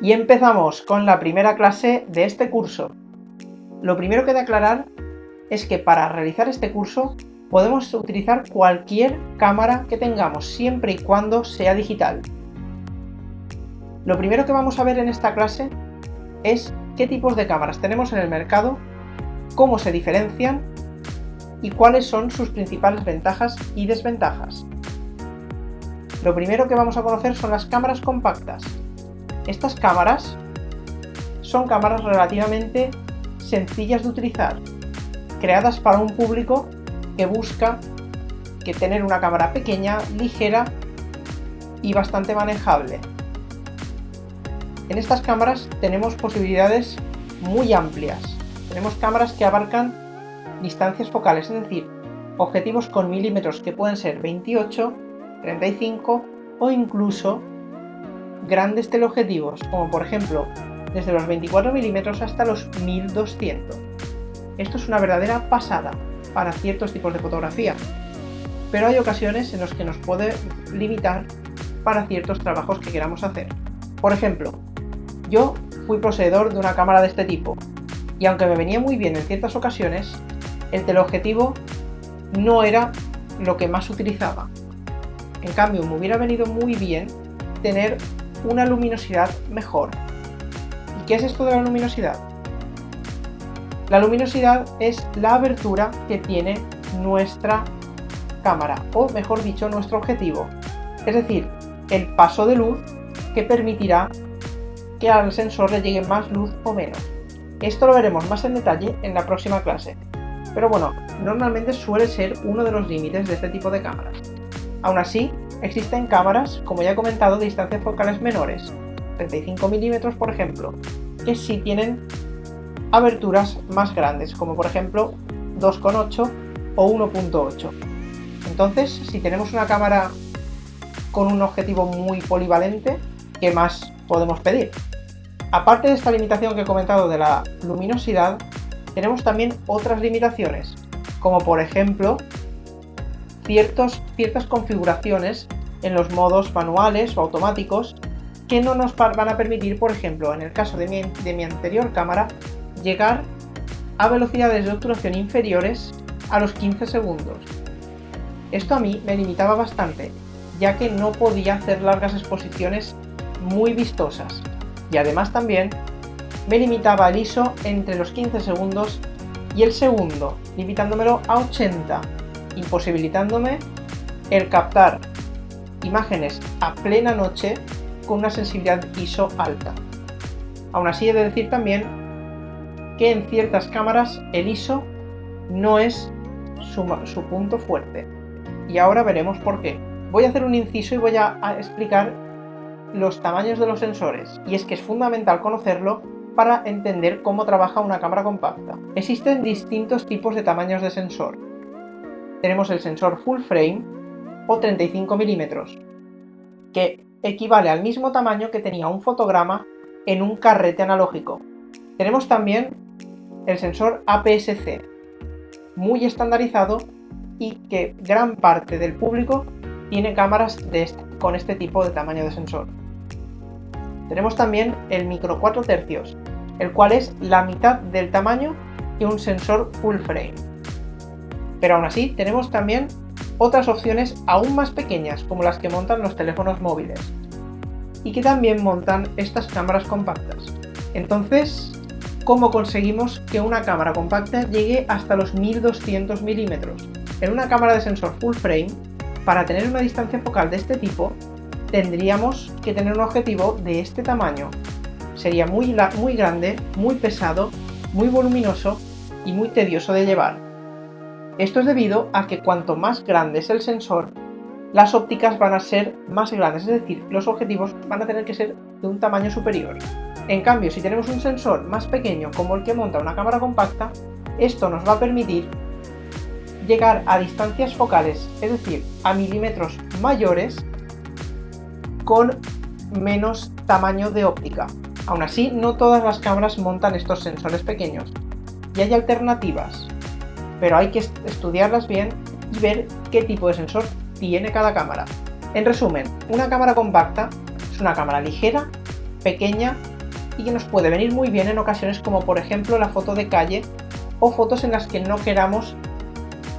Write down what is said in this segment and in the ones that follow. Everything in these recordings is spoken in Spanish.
Y empezamos con la primera clase de este curso. Lo primero que he de aclarar es que para realizar este curso podemos utilizar cualquier cámara que tengamos, siempre y cuando sea digital. Lo primero que vamos a ver en esta clase es qué tipos de cámaras tenemos en el mercado, cómo se diferencian y cuáles son sus principales ventajas y desventajas. Lo primero que vamos a conocer son las cámaras compactas. Estas cámaras son cámaras relativamente sencillas de utilizar, creadas para un público que busca tener una cámara pequeña, ligera y bastante manejable. En estas cámaras tenemos posibilidades muy amplias. Tenemos cámaras que abarcan distancias focales, es decir, objetivos con milímetros que pueden ser 28, 35 o incluso grandes teleobjetivos, como por ejemplo desde los 24 milímetros hasta los 1200. Esto es una verdadera pasada para ciertos tipos de fotografía, pero hay ocasiones en las que nos puede limitar para ciertos trabajos que queramos hacer. Por ejemplo, yo fui poseedor de una cámara de este tipo y aunque me venía muy bien en ciertas ocasiones, el teleobjetivo no era lo que más utilizaba. En cambio, me hubiera venido muy bien tener una luminosidad mejor. ¿Y qué es esto de la luminosidad? La luminosidad es la abertura que tiene nuestra cámara, o mejor dicho, nuestro objetivo. Es decir, el paso de luz que permitirá que al sensor le llegue más luz o menos. Esto lo veremos más en detalle en la próxima clase. Pero bueno, normalmente suele ser uno de los límites de este tipo de cámaras. Aún así, existen cámaras, como ya he comentado, de distancias focales menores, 35 milímetros por ejemplo, que sí tienen aberturas más grandes, como por ejemplo 2,8 o 1,8. Entonces, si tenemos una cámara con un objetivo muy polivalente, ¿qué más podemos pedir? Aparte de esta limitación que he comentado de la luminosidad, tenemos también otras limitaciones, como por ejemplo ciertas configuraciones en los modos manuales o automáticos que no nos van a permitir, por ejemplo, en el caso de mi anterior cámara, llegar a velocidades de obturación inferiores a los 15 segundos. Esto a mí me limitaba bastante, ya que no podía hacer largas exposiciones muy vistosas, y además también me limitaba el ISO entre los 15 segundos y el segundo, limitándomelo a 80, imposibilitándome el captar imágenes a plena noche con una sensibilidad ISO alta. Aún así he de decir también que en ciertas cámaras el ISO no es su punto fuerte, y ahora veremos por qué. Voy a hacer un inciso y voy a explicar los tamaños de los sensores, y es que es fundamental conocerlo para entender cómo trabaja una cámara compacta. Existen distintos tipos de tamaños de sensor. Tenemos el sensor full frame o 35 milímetros, que equivale al mismo tamaño que tenía un fotograma en un carrete analógico. Tenemos también el sensor APS-C, muy estandarizado y que gran parte del público tiene cámaras con este tipo de tamaño de sensor. Tenemos también el micro 4 tercios, el cual es la mitad del tamaño que un sensor full frame. Pero aún así tenemos también otras opciones aún más pequeñas, como las que montan los teléfonos móviles y que también montan estas cámaras compactas. Entonces, ¿cómo conseguimos que una cámara compacta llegue hasta los 1200 milímetros? En una cámara de sensor full frame, para tener una distancia focal de este tipo, tendríamos que tener un objetivo de este tamaño. Sería muy grande, muy pesado, muy voluminoso y muy tedioso de llevar. Esto es debido a que cuanto más grande es el sensor, las ópticas van a ser más grandes, es decir, los objetivos van a tener que ser de un tamaño superior. En cambio, si tenemos un sensor más pequeño como el que monta una cámara compacta, esto nos va a permitir llegar a distancias focales, es decir, a milímetros mayores con menos tamaño de óptica. Aún así, no todas las cámaras montan estos sensores pequeños y hay alternativas, pero hay que estudiarlas bien y ver qué tipo de sensor tiene cada cámara. En resumen, una cámara compacta es una cámara ligera, pequeña y que nos puede venir muy bien en ocasiones como por ejemplo la foto de calle o fotos en las que no queramos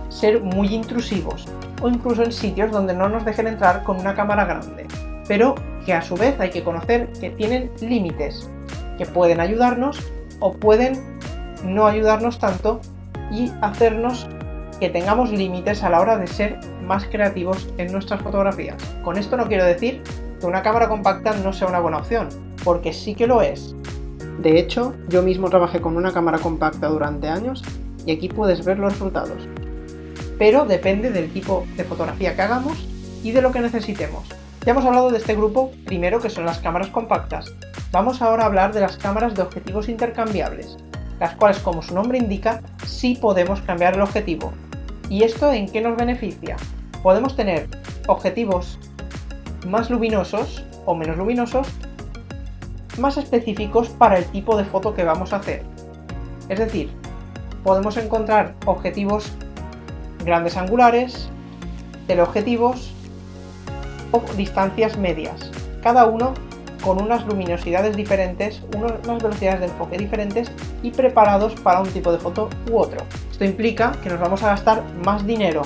ser muy intrusivos o incluso en sitios donde no nos dejen entrar con una cámara grande, pero que a su vez hay que conocer que tienen límites, que pueden ayudarnos o pueden no ayudarnos tanto y hacernos que tengamos límites a la hora de ser más creativos en nuestras fotografías. Con esto no quiero decir que una cámara compacta no sea una buena opción, porque sí que lo es. De hecho, yo mismo trabajé con una cámara compacta durante años y aquí puedes ver los resultados. Pero depende del tipo de fotografía que hagamos y de lo que necesitemos. Ya hemos hablado de este grupo primero, que son las cámaras compactas. Vamos ahora a hablar de las cámaras de objetivos intercambiables, las cuales, como su nombre indica, sí podemos cambiar el objetivo. ¿Y esto en qué nos beneficia? Podemos tener objetivos más luminosos o menos luminosos, más específicos para el tipo de foto que vamos a hacer. Es decir, podemos encontrar objetivos grandes angulares, teleobjetivos o distancias medias, cada uno con unas luminosidades diferentes, unas velocidades de enfoque diferentes y preparados para un tipo de foto u otro. Esto implica que nos vamos a gastar más dinero,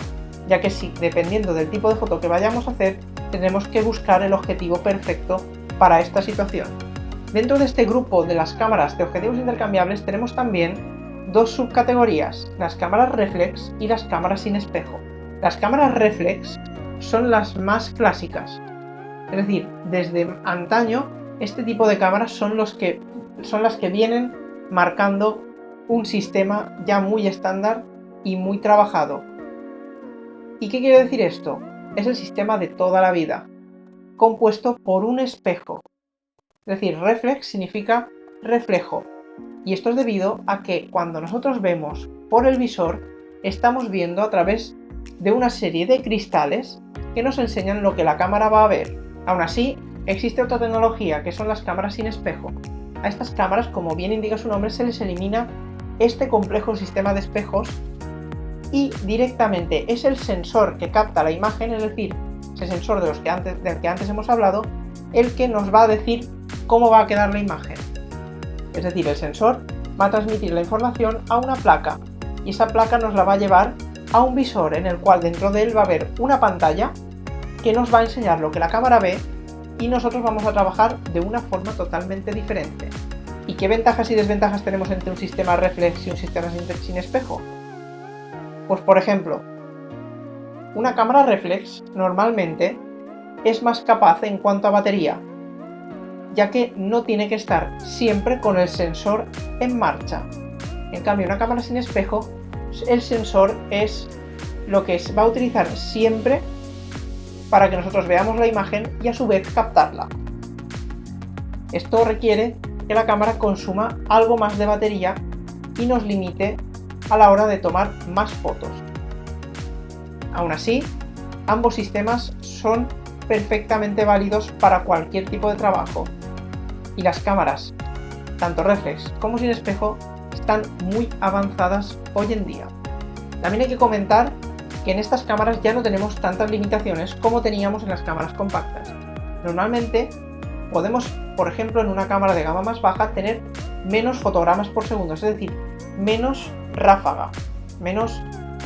ya que sí, dependiendo del tipo de foto que vayamos a hacer, tendremos que buscar el objetivo perfecto para esta situación. Dentro de este grupo de las cámaras de objetivos intercambiables tenemos también dos subcategorías, las cámaras reflex y las cámaras sin espejo. Las cámaras reflex son las más clásicas, es decir, desde antaño este tipo de cámaras son las que vienen marcando un sistema ya muy estándar y muy trabajado. ¿Y qué quiere decir esto? Es el sistema de toda la vida, compuesto por un espejo. Es decir, reflex significa reflejo. Y esto es debido a que cuando nosotros vemos por el visor, estamos viendo a través de una serie de cristales que nos enseñan lo que la cámara va a ver. Aún así, existe otra tecnología que son las cámaras sin espejo. A estas cámaras, como bien indica su nombre, se les elimina este complejo sistema de espejos y directamente es el sensor que capta la imagen, es decir, ese sensor del que antes hemos hablado, el que nos va a decir cómo va a quedar la imagen. Es decir, el sensor va a transmitir la información a una placa y esa placa nos la va a llevar a un visor en el cual dentro de él va a haber una pantalla que nos va a enseñar lo que la cámara ve y nosotros vamos a trabajar de una forma totalmente diferente. ¿Y qué ventajas y desventajas tenemos entre un sistema reflex y un sistema sin espejo? Pues por ejemplo, una cámara reflex normalmente es más capaz en cuanto a batería, ya que no tiene que estar siempre con el sensor en marcha. En cambio, una cámara sin espejo, el sensor es lo que va a utilizar siempre para que nosotros veamos la imagen y a su vez captarla. Esto requiere que la cámara consuma algo más de batería y nos limite a la hora de tomar más fotos. Aún así, ambos sistemas son perfectamente válidos para cualquier tipo de trabajo y las cámaras, tanto reflex como sin espejo, están muy avanzadas hoy en día. También hay que comentar que en estas cámaras ya no tenemos tantas limitaciones como teníamos en las cámaras compactas. Normalmente podemos, por ejemplo, en una cámara de gama más baja tener menos fotogramas por segundo, es decir, menos ráfaga, menos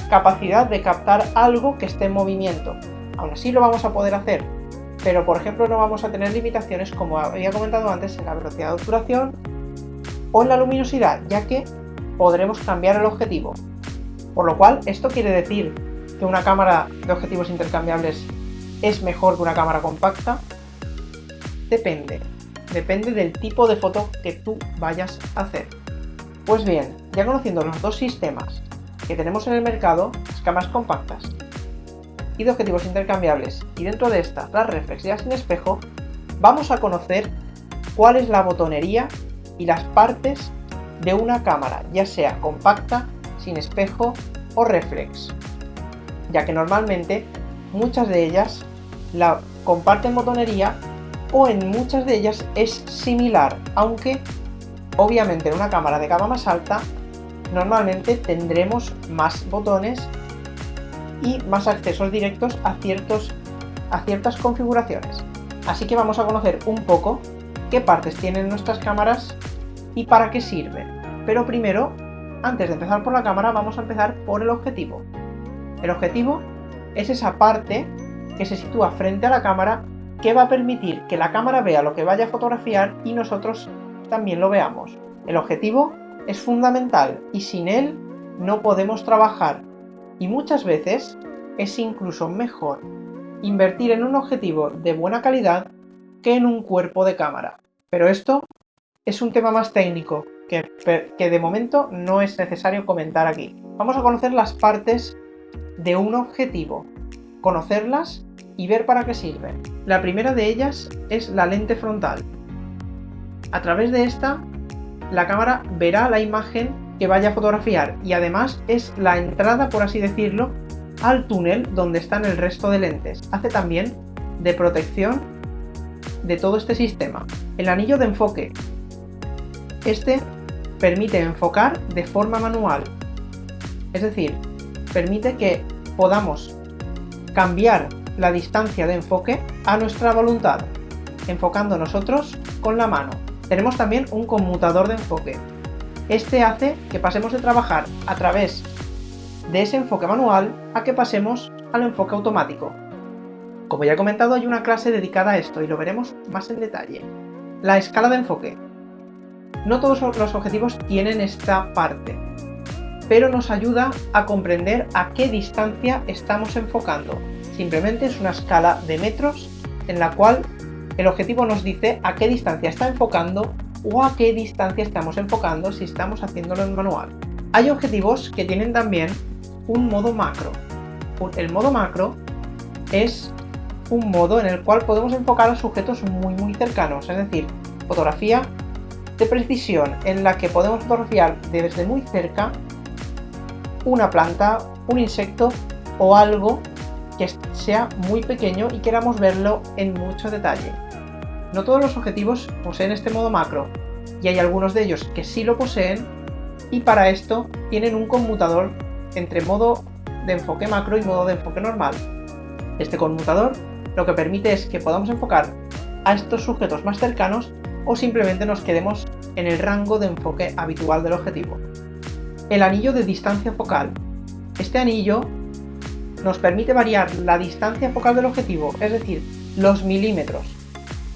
capacidad de captar algo que esté en movimiento. Aún así lo vamos a poder hacer, pero por ejemplo no vamos a tener limitaciones, como había comentado antes, en la velocidad de obturación o en la luminosidad, ya que podremos cambiar el objetivo. Por lo cual, esto quiere decir que una cámara de objetivos intercambiables es mejor que una cámara compacta. Depende del tipo de foto que tú vayas a hacer. Pues bien, ya conociendo los dos sistemas que tenemos en el mercado, las cámaras compactas y de objetivos intercambiables, y dentro de estas las reflex y las sin espejo, vamos a conocer cuál es la botonería y las partes de una cámara, ya sea compacta, sin espejo o reflex, ya que normalmente muchas de ellas la comparten botonería o en muchas de ellas es similar, aunque obviamente en una cámara de gama más alta normalmente tendremos más botones y más accesos directos a ciertas configuraciones. Así que vamos a conocer un poco qué partes tienen nuestras cámaras y para qué sirven. Pero primero, antes de empezar por la cámara, vamos a empezar por el objetivo. El objetivo es esa parte que se sitúa frente a la cámara que va a permitir que la cámara vea lo que vaya a fotografiar y nosotros también lo veamos. El objetivo es fundamental y sin él no podemos trabajar, y muchas veces es incluso mejor invertir en un objetivo de buena calidad que en un cuerpo de cámara. Pero esto es un tema más técnico que de momento no es necesario comentar aquí. Vamos a conocer las partes de un objetivo, conocerlas y ver para qué sirven. La primera de ellas es la lente frontal. A través de esta, la cámara verá la imagen que vaya a fotografiar y además es la entrada, por así decirlo, al túnel donde están el resto de lentes. Hace también de protección de todo este sistema. El anillo de enfoque. Este permite enfocar de forma manual. Es decir, permite que podamos cambiar la distancia de enfoque a nuestra voluntad, enfocando nosotros con la mano. Tenemos también un conmutador de enfoque. Este hace que pasemos de trabajar a través de ese enfoque manual a que pasemos al enfoque automático. Como ya he comentado, hay una clase dedicada a esto y lo veremos más en detalle. La escala de enfoque. No todos los objetivos tienen esta parte, pero nos ayuda a comprender a qué distancia estamos enfocando. Simplemente es una escala de metros en la cual el objetivo nos dice a qué distancia está enfocando o a qué distancia estamos enfocando si estamos haciéndolo en manual. Hay objetivos que tienen también un modo macro. El modo macro es un modo en el cual podemos enfocar a sujetos muy cercanos, es decir, fotografía de precisión en la que podemos fotografiar desde muy cerca una planta, un insecto o algo que sea muy pequeño y queramos verlo en mucho detalle. No todos los objetivos poseen este modo macro y hay algunos de ellos que sí lo poseen y para esto tienen un conmutador entre modo de enfoque macro y modo de enfoque normal. Este conmutador lo que permite es que podamos enfocar a estos sujetos más cercanos o simplemente nos quedemos en el rango de enfoque habitual del objetivo. El anillo de distancia focal. Este anillo nos permite variar la distancia focal del objetivo, es decir, los milímetros.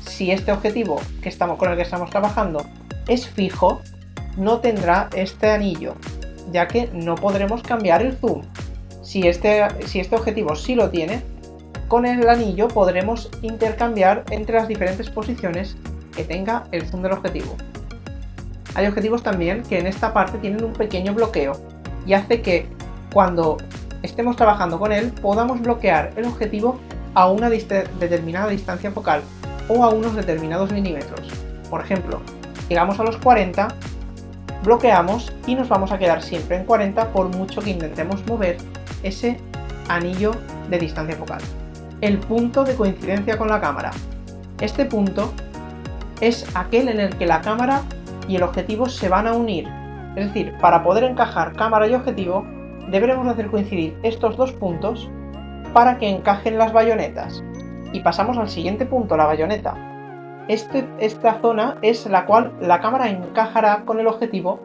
Si este objetivo con el que estamos trabajando es fijo, no tendrá este anillo, ya que no podremos cambiar el zoom. Si este objetivo sí lo tiene, con el anillo podremos intercambiar entre las diferentes posiciones que tenga el zoom del objetivo. Hay objetivos también que en esta parte tienen un pequeño bloqueo y hace que cuando estemos trabajando con él podamos bloquear el objetivo a una determinada distancia focal o a unos determinados milímetros. Por ejemplo, llegamos a los 40, bloqueamos y nos vamos a quedar siempre en 40 por mucho que intentemos mover ese anillo de distancia focal. El punto de coincidencia con la cámara. Este punto es aquel en el que la cámara y el objetivo se van a unir. Es decir, para poder encajar cámara y objetivo, deberemos hacer coincidir estos dos puntos para que encajen las bayonetas. Y pasamos al siguiente punto, la bayoneta. Esta zona es la cual la cámara encajará con el objetivo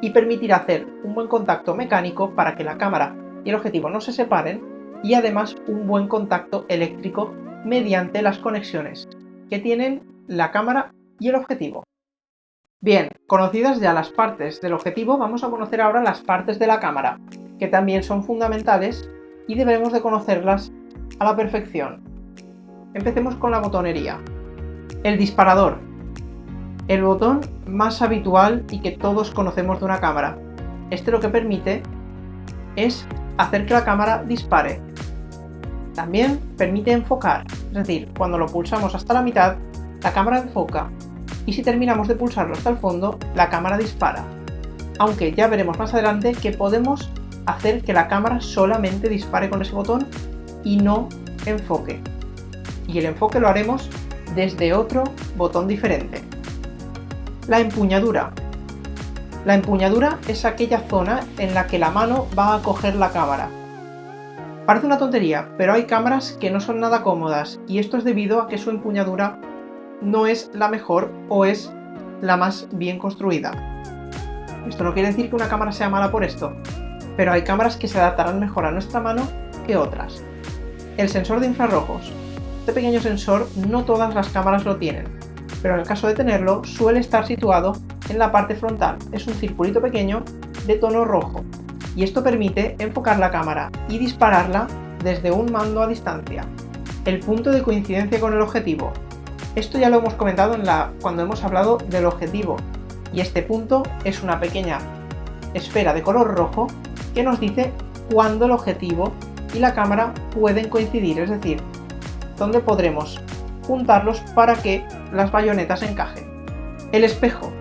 y permitirá hacer un buen contacto mecánico para que la cámara y el objetivo no se separen y además un buen contacto eléctrico mediante las conexiones que tienen la cámara y el objetivo. Bien, conocidas ya las partes del objetivo, vamos a conocer ahora las partes de la cámara, que también son fundamentales y debemos de conocerlas a la perfección. Empecemos con la botonería. El disparador. El botón más habitual y que todos conocemos de una cámara. Este lo que permite es hacer que la cámara dispare. También permite enfocar, es decir, cuando lo pulsamos hasta la mitad, la cámara enfoca. Y si terminamos de pulsarlo hasta el fondo, la cámara dispara. Aunque ya veremos más adelante que podemos hacer que la cámara solamente dispare con ese botón y no enfoque. Y el enfoque lo haremos desde otro botón diferente. La empuñadura. La empuñadura es aquella zona en la que la mano va a coger la cámara. Parece una tontería, pero hay cámaras que no son nada cómodas y esto es debido a que su empuñadura no es la mejor o es la más bien construida. Esto no quiere decir que una cámara sea mala por esto, pero hay cámaras que se adaptarán mejor a nuestra mano que otras. El sensor de infrarrojos. Este pequeño sensor no todas las cámaras lo tienen, pero en el caso de tenerlo suele estar situado en la parte frontal. Es un circulito pequeño de tono rojo y esto permite enfocar la cámara y dispararla desde un mando a distancia. El punto de coincidencia con el objetivo. Esto ya lo hemos comentado cuando hemos hablado del objetivo, y este punto es una pequeña esfera de color rojo que nos dice cuándo el objetivo y la cámara pueden coincidir, es decir, dónde podremos juntarlos para que las bayonetas encajen. El espejo.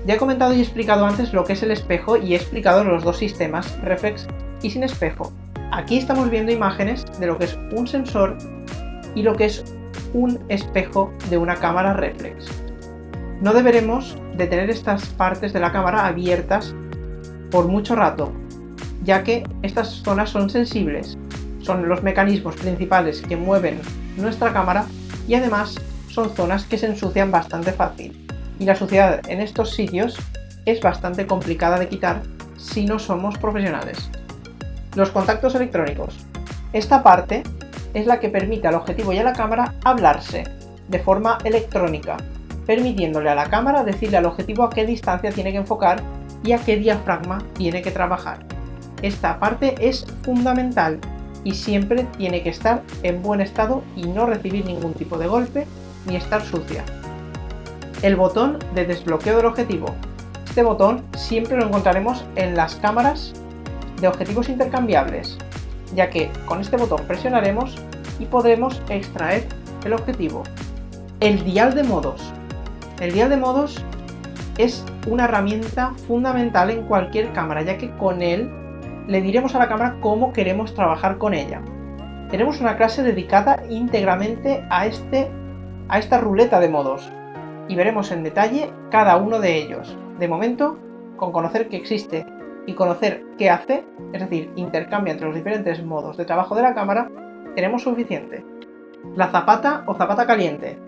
Ya he comentado y explicado antes lo que es el espejo y he explicado los dos sistemas, reflex y sin espejo. Aquí estamos viendo imágenes de lo que es un sensor y lo que es un espejo de una cámara reflex. No deberemos de tener estas partes de la cámara abiertas por mucho rato, ya que estas zonas son sensibles, son los mecanismos principales que mueven nuestra cámara y además son zonas que se ensucian bastante fácil. Y la suciedad en estos sitios es bastante complicada de quitar si no somos profesionales. Los contactos electrónicos. Esta parte es la que permite al objetivo y a la cámara hablarse de forma electrónica, permitiéndole a la cámara decirle al objetivo a qué distancia tiene que enfocar y a qué diafragma tiene que trabajar. Esta parte es fundamental y siempre tiene que estar en buen estado y no recibir ningún tipo de golpe ni estar sucia. El botón de desbloqueo del objetivo. Este botón siempre lo encontraremos en las cámaras de objetivos intercambiables, ya que con este botón presionaremos y podremos extraer el objetivo. El dial de modos. El dial de modos es una herramienta fundamental en cualquier cámara, ya que con él le diremos a la cámara cómo queremos trabajar con ella. Tenemos una clase dedicada íntegramente a esta ruleta de modos y veremos en detalle cada uno de ellos. De momento, con conocer que existe y conocer qué hace, es decir, intercambia entre los diferentes modos de trabajo de la cámara, tenemos suficiente. La zapata o zapata caliente.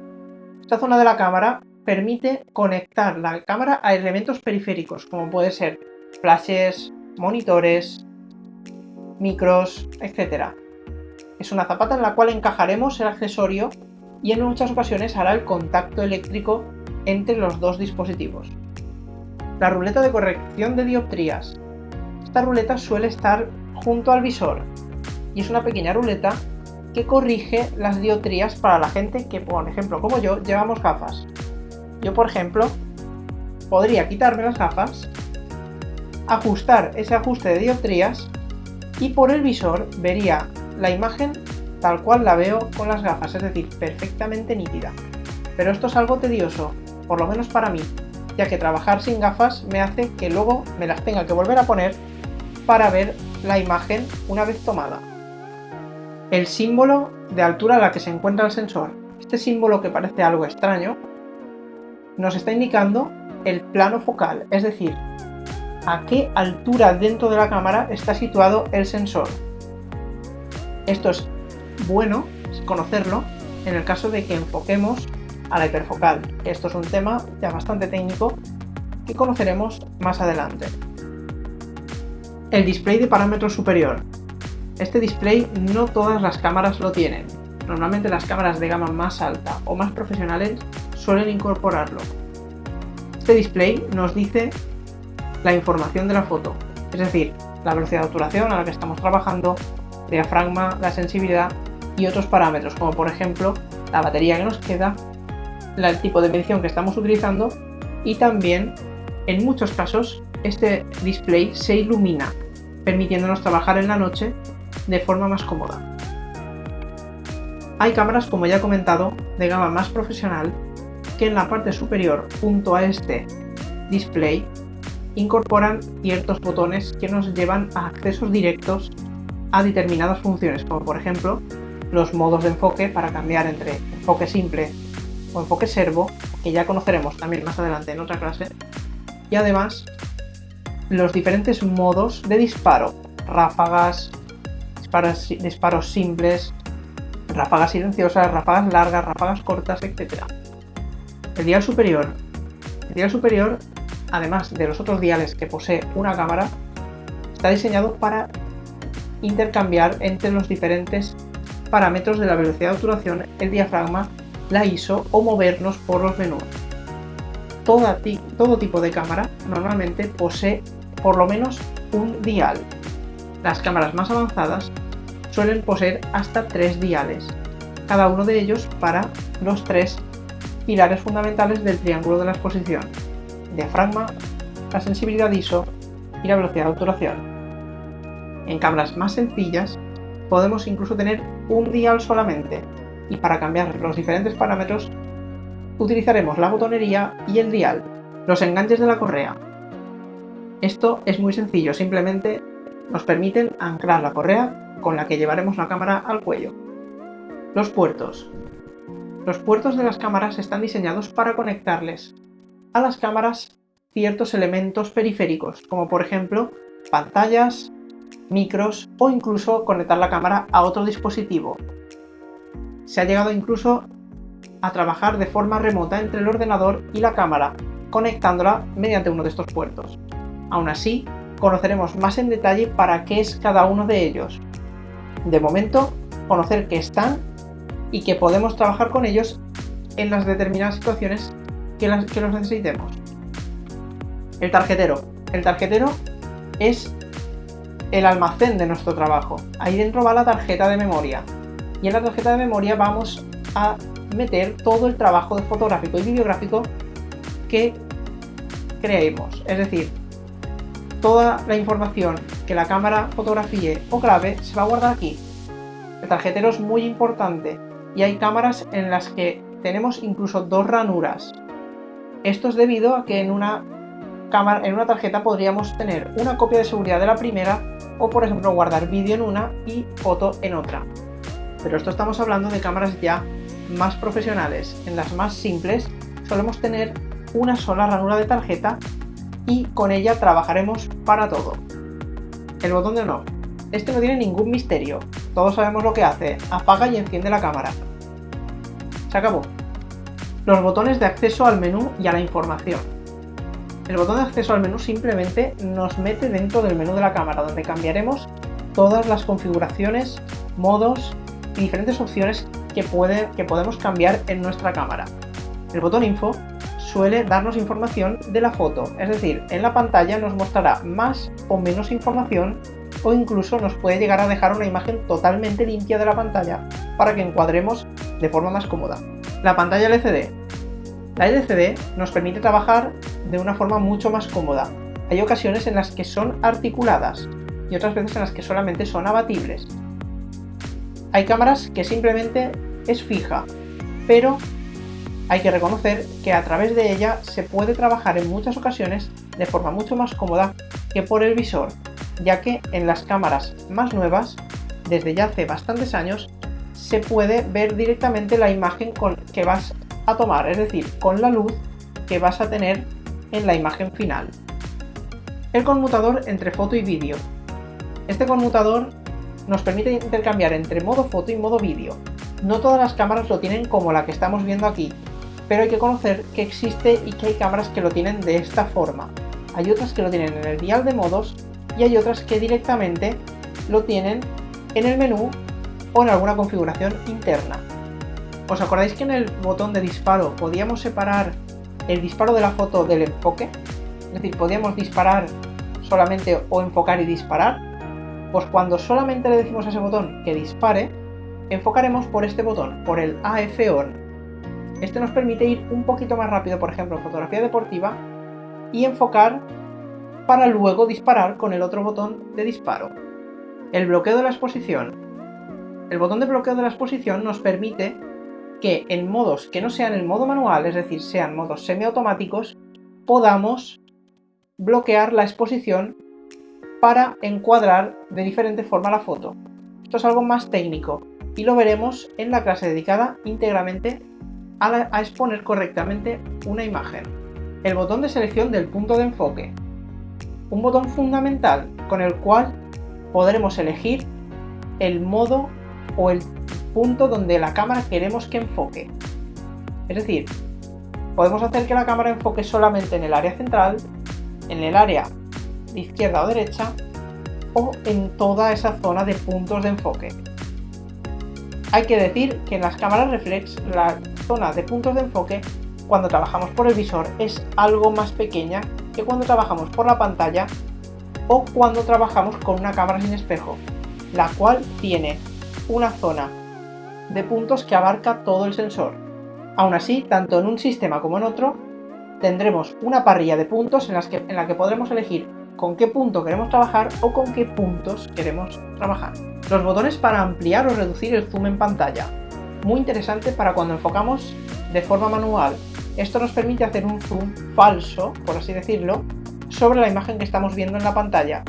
Esta zona de la cámara permite conectar la cámara a elementos periféricos, como puede ser flashes, monitores, micros, etc. Es una zapata en la cual encajaremos el accesorio y en muchas ocasiones hará el contacto eléctrico entre los dos dispositivos. La ruleta de corrección de dioptrías. Esta ruleta suele estar junto al visor y es una pequeña ruleta que corrige las dioptrías para la gente que, por ejemplo, como yo, llevamos gafas. Yo, por ejemplo, podría quitarme las gafas, ajustar ese ajuste de dioptrías y por el visor vería la imagen tal cual la veo con las gafas, es decir, perfectamente nítida. Pero esto es algo tedioso, por lo menos para mí, ya que trabajar sin gafas me hace que luego me las tenga que volver a poner para ver la imagen una vez tomada. El símbolo de altura a la que se encuentra el sensor. Este símbolo, que parece algo extraño, nos está indicando el plano focal, es decir, a qué altura dentro de la cámara está situado el sensor. Esto es bueno conocerlo en el caso de que enfoquemos a la hiperfocal. Esto es un tema ya bastante técnico que conoceremos más adelante. El display de parámetros superior. Este display no todas las cámaras lo tienen. Normalmente las cámaras de gama más alta o más profesionales suelen incorporarlo. Este display nos dice la información de la foto, es decir, la velocidad de obturación a la que estamos trabajando, diafragma, la sensibilidad y otros parámetros, como por ejemplo la batería que nos queda, el tipo de medición que estamos utilizando y también, en muchos casos, este display se ilumina, permitiéndonos trabajar en la noche de forma más cómoda. Hay cámaras, como ya he comentado, de gama más profesional que en la parte superior, junto a este display, incorporan ciertos botones que nos llevan a accesos directos a determinadas funciones, como por ejemplo los modos de enfoque para cambiar entre enfoque simple o enfoque servo, que ya conoceremos también más adelante en otra clase, y además los diferentes modos de disparo, ráfagas, disparos simples, ráfagas silenciosas, ráfagas largas, ráfagas cortas, etc. El dial superior. El dial superior, además de los otros diales que posee una cámara, está diseñado para intercambiar entre los diferentes parámetros de la velocidad de obturación, el diafragma, la ISO o movernos por los menús. Todo tipo de cámara normalmente posee por lo menos un dial. Las cámaras más avanzadas suelen poseer hasta 3 diales, cada uno de ellos para los 3 pilares fundamentales del triángulo de la exposición: diafragma, la sensibilidad ISO y la velocidad de obturación. En cámaras más sencillas podemos incluso tener un dial solamente, y para cambiar los diferentes parámetros utilizaremos la botonería y el dial. Los enganches de la correa. Esto es muy sencillo, simplemente nos permiten anclar la correa con la que llevaremos la cámara al cuello. Los puertos. Los puertos de las cámaras están diseñados para conectarles a las cámaras ciertos elementos periféricos, como por ejemplo pantallas, micros o incluso conectar la cámara a otro dispositivo. Se ha llegado incluso a trabajar de forma remota entre el ordenador y la cámara, conectándola mediante uno de estos puertos. Aún así, conoceremos más en detalle para qué es cada uno de ellos. De momento, conocer que están y que podemos trabajar con ellos en las determinadas situaciones que los necesitemos. El tarjetero. El tarjetero es el almacén de nuestro trabajo. Ahí dentro va la tarjeta de memoria. Y en la tarjeta de memoria vamos a meter todo el trabajo de fotográfico y videográfico que creemos. Es decir, toda la información que la cámara fotografíe o grabe se va a guardar aquí. El tarjetero es muy importante y hay cámaras en las que tenemos incluso 2 ranuras. Esto es debido a que en una tarjeta podríamos tener una copia de seguridad de la primera o, por ejemplo, guardar vídeo en una y foto en otra. Pero esto estamos hablando de cámaras ya más profesionales. En las más simples solemos tener una sola ranura de tarjeta y con ella trabajaremos para todo. El botón de on-off. Este no tiene ningún misterio. Todos sabemos lo que hace. Apaga y enciende la cámara. Se acabó. Los botones de acceso al menú y a la información. El botón de acceso al menú simplemente nos mete dentro del menú de la cámara, donde cambiaremos todas las configuraciones, modos y diferentes opciones que podemos cambiar en nuestra cámara. El botón info suele darnos información de la foto, es decir, en la pantalla nos mostrará más o menos información o incluso nos puede llegar a dejar una imagen totalmente limpia de la pantalla para que encuadremos de forma más cómoda. La pantalla LCD. La LCD nos permite trabajar de una forma mucho más cómoda. Hay ocasiones en las que son articuladas y otras veces en las que solamente son abatibles. Hay cámaras que simplemente es fija, pero hay que reconocer que a través de ella se puede trabajar en muchas ocasiones de forma mucho más cómoda que por el visor, ya que en las cámaras más nuevas, desde ya hace bastantes años, se puede ver directamente la imagen que vas a tomar, es decir, con la luz que vas a tener en la imagen final. El conmutador entre foto y vídeo. Este conmutador nos permite intercambiar entre modo foto y modo vídeo. No todas las cámaras lo tienen como la que estamos viendo aquí, pero hay que conocer que existe y que hay cámaras que lo tienen de esta forma. Hay otras que lo tienen en el dial de modos y hay otras que directamente lo tienen en el menú o en alguna configuración interna. ¿Os acordáis que en el botón de disparo podíamos separar el disparo de la foto del enfoque? Es decir, podíamos disparar solamente o enfocar y disparar. Pues cuando solamente le decimos a ese botón que dispare, enfocaremos por este botón, por el AF ON. Este nos permite ir un poquito más rápido, por ejemplo, en fotografía deportiva, y enfocar para luego disparar con el otro botón de disparo. El bloqueo de la exposición. El botón de bloqueo de la exposición nos permite que en modos que no sean el modo manual, es decir, sean modos semiautomáticos, podamos bloquear la exposición para encuadrar de diferente forma la foto. Esto es algo más técnico y lo veremos en la clase dedicada íntegramente a exponer correctamente una imagen. El botón de selección del punto de enfoque. Un botón fundamental con el cual podremos elegir el modo o el punto donde la cámara queremos que enfoque. Es decir, Podemos hacer que la cámara enfoque solamente en el área central, en el área de izquierda o derecha, o en toda esa zona de puntos de enfoque. Hay que decir que en las cámaras reflex la zona de puntos de enfoque cuando trabajamos por el visor es algo más pequeña que cuando trabajamos por la pantalla o cuando trabajamos con una cámara sin espejo, la cual tiene una zona de puntos que abarca todo el sensor. Aún así, tanto en un sistema como en otro, tendremos una parrilla de puntos en la que podremos elegir con qué punto queremos trabajar o con qué puntos queremos trabajar. Los botones para ampliar o reducir el zoom en pantalla. Muy interesante para cuando enfocamos de forma manual. Esto nos permite hacer un zoom falso, por así decirlo, sobre la imagen que estamos viendo en la pantalla.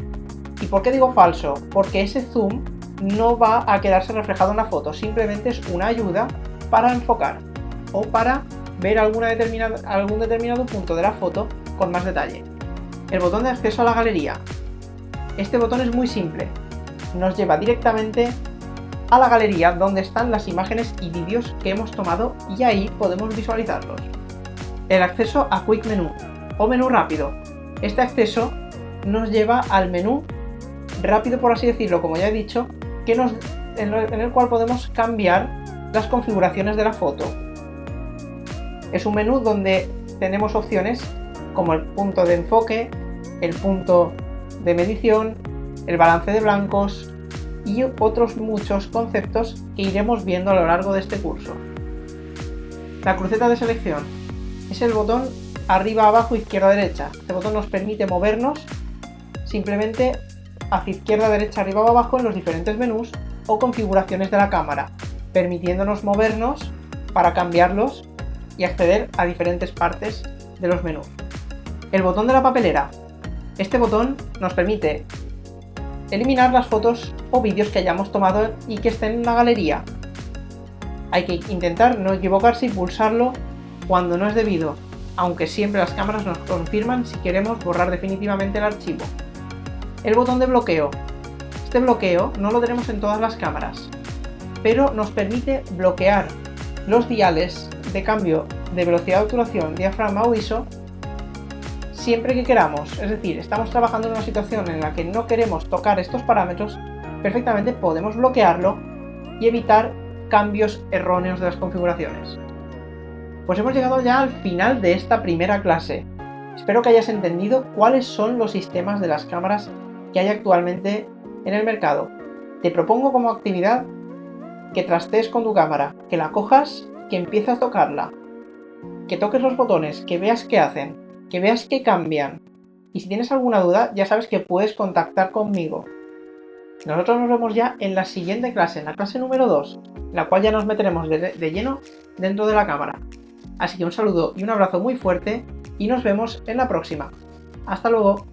¿Y por qué digo falso? Porque ese zoom no va a quedarse reflejado en la foto, simplemente es una ayuda para enfocar o para ver algún determinado punto de la foto con más detalle. El botón de acceso a la galería. Este botón es muy simple, nos lleva directamente a la galería donde están las imágenes y vídeos que hemos tomado y ahí podemos visualizarlos. El acceso a Quick Menú o menú rápido. Este acceso nos lleva al menú rápido, por así decirlo, como ya he dicho, en el cual podemos cambiar las configuraciones de la foto. Es un menú donde tenemos opciones como el punto de enfoque, el punto de medición, el balance de blancos y otros muchos conceptos que iremos viendo a lo largo de este curso. La cruceta de selección es el botón arriba, abajo, izquierda, derecha. Este botón nos permite movernos simplemente hacia izquierda, derecha, arriba o abajo en los diferentes menús o configuraciones de la cámara, permitiéndonos movernos para cambiarlos y acceder a diferentes partes de los menús. El botón de la papelera. Este botón nos permite eliminar las fotos o vídeos que hayamos tomado y que estén en la galería. Hay que intentar no equivocarse y pulsarlo cuando no es debido, aunque siempre las cámaras nos confirman si queremos borrar definitivamente el archivo. El botón de bloqueo. Este bloqueo no lo tenemos en todas las cámaras, pero nos permite bloquear los diales de cambio de velocidad de obturación, diafragma o ISO siempre que queramos. Es decir, estamos trabajando en una situación en la que no queremos tocar estos parámetros, perfectamente podemos bloquearlo y evitar cambios erróneos de las configuraciones. Pues hemos llegado ya al final de esta primera clase. Espero que hayas entendido cuáles son los sistemas de las cámaras que hay actualmente en el mercado. Te propongo como actividad que trastees con tu cámara, que la cojas, que empieces a tocarla, que toques los botones, que veas qué hacen, que veas qué cambian. Y si tienes alguna duda, ya sabes que puedes contactar conmigo. Nosotros nos vemos ya en la siguiente clase, en la clase número 2, en la cual ya nos meteremos de lleno dentro de la cámara. Así que un saludo y un abrazo muy fuerte y nos vemos en la próxima. ¡Hasta luego!